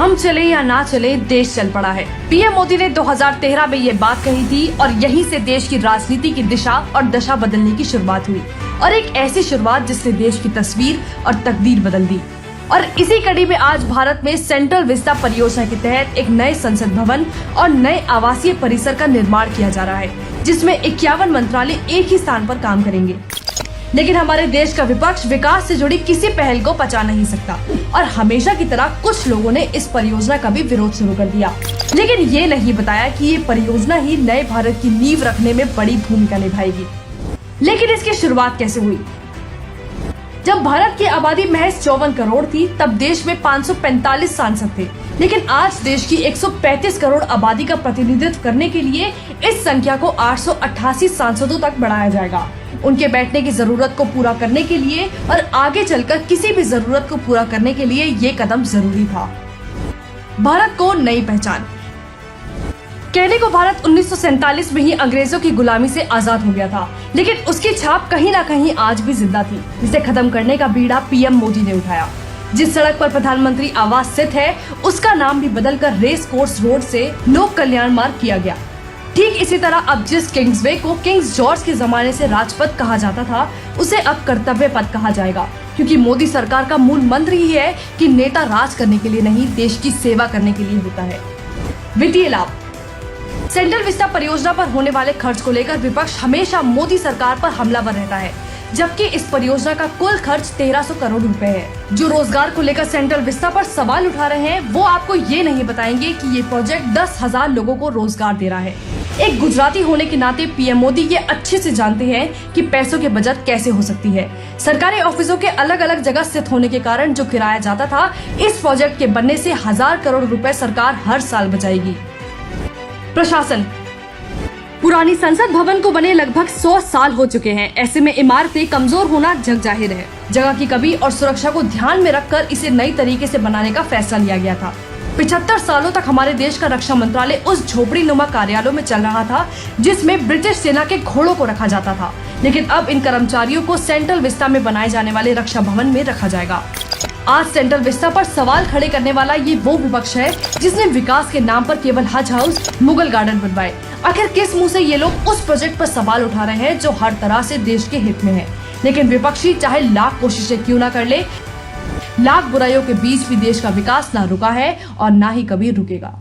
हम चले या ना चले, देश चल पड़ा है। पीएम मोदी ने 2013 में ये बात कही थी और यहीं से देश की राजनीति की दिशा और दशा बदलने की शुरुआत हुई, और एक ऐसी शुरुआत जिसने देश की तस्वीर और तकदीर बदल दी। और इसी कड़ी में आज भारत में सेंट्रल विस्टा परियोजना के तहत एक नए संसद भवन और नए आवासीय परिसर का निर्माण किया जा रहा है, जिसमें 51 मंत्रालय एक ही स्थान पर काम करेंगे। लेकिन हमारे देश का विपक्ष विकास से जुड़ी किसी पहल को पचा नहीं सकता और हमेशा की तरह कुछ लोगों ने इस परियोजना का भी विरोध शुरू कर दिया। लेकिन ये नहीं बताया कि ये परियोजना ही नए भारत की नींव रखने में बड़ी भूमिका निभाएगी। लेकिन इसकी शुरुआत कैसे हुई? जब भारत की आबादी महज 54 करोड़ थी, तब देश में 545 सांसद थे। लेकिन आज देश की 135 करोड़ आबादी का प्रतिनिधित्व करने के लिए इस संख्या को 888 सांसदों तक बढ़ाया जाएगा। उनके बैठने की जरूरत को पूरा करने के लिए और आगे चलकर किसी भी जरूरत को पूरा करने के लिए ये कदम जरूरी था। भारत को नई पहचान। कहने को भारत 1947 में ही अंग्रेजों की गुलामी से आजाद हो गया था, लेकिन उसकी छाप कहीं ना कहीं आज भी जिंदा थी, जिसे खत्म करने का बीड़ा पीएम मोदी ने उठाया। जिस सड़क पर प्रधानमंत्री आवास स्थित है, उसका नाम भी बदलकर रेस कोर्स रोड से लोक कल्याण मार्ग किया गया। ठीक इसी तरह अब जिस किंग्सवे को किंग्स जॉर्ज के जमाने से राजपथ कहा जाता था, उसे अब कर्तव्य पथ कहा जाएगा, क्योंकि मोदी सरकार का मूल मंत्र ही है कि नेता राज करने के लिए नहीं, देश की सेवा करने के लिए होता है। वित्तीय लाभ। सेंट्रल विस्टा परियोजना पर होने वाले खर्च को लेकर विपक्ष हमेशा मोदी सरकार पर हमलावर रहता है, जबकि इस परियोजना का कुल खर्च 1300 करोड़ रुपए है। जो रोजगार को लेकर सेंट्रल विस्टा पर सवाल उठा रहे हैं, वो आपको ये नहीं बताएंगे कि ये प्रोजेक्ट 10,000 लोगों को रोजगार दे रहा है। एक गुजराती होने के नाते पीएम मोदी ये अच्छे से जानते हैं कि पैसों की बचत कैसे हो सकती है। सरकारी ऑफिसों के अलग अलग जगह स्थित होने के कारण जो किराया जाता था, इस प्रोजेक्ट के बनने से 1000 करोड़ रुपए सरकार हर साल बचाएगी। प्रशासन। पुरानी संसद भवन को बने लगभग 100 साल हो चुके हैं। ऐसे में इमारतें कमजोर होना जग जाहिर है। जगह की कमी और सुरक्षा को ध्यान में रखकर इसे नई तरीके से बनाने का फैसला लिया गया था। 75 सालों तक हमारे देश का रक्षा मंत्रालय उस झोपड़ी नुमा कार्यालयों में चल रहा था, जिसमें ब्रिटिश सेना के घोड़ों को रखा जाता था। लेकिन अब इन कर्मचारियों को सेंट्रल विस्टा में बनाए जाने वाले रक्षा भवन में रखा जाएगा। आज सेंट्रल विस्टा पर सवाल खड़े करने वाला ये वो विपक्ष है जिसने विकास के नाम पर केवल हज हाउस, मुगल गार्डन बनवाए। आखिर किस मुंह से ये लोग उस प्रोजेक्ट पर सवाल उठा रहे हैं जो हर तरह से देश के हित में है? लेकिन विपक्षी चाहे लाख कोशिशें क्यों ना कर ले, लाख बुराइयों के बीच भी देश का विकास ना रुका है और ना ही कभी रुकेगा।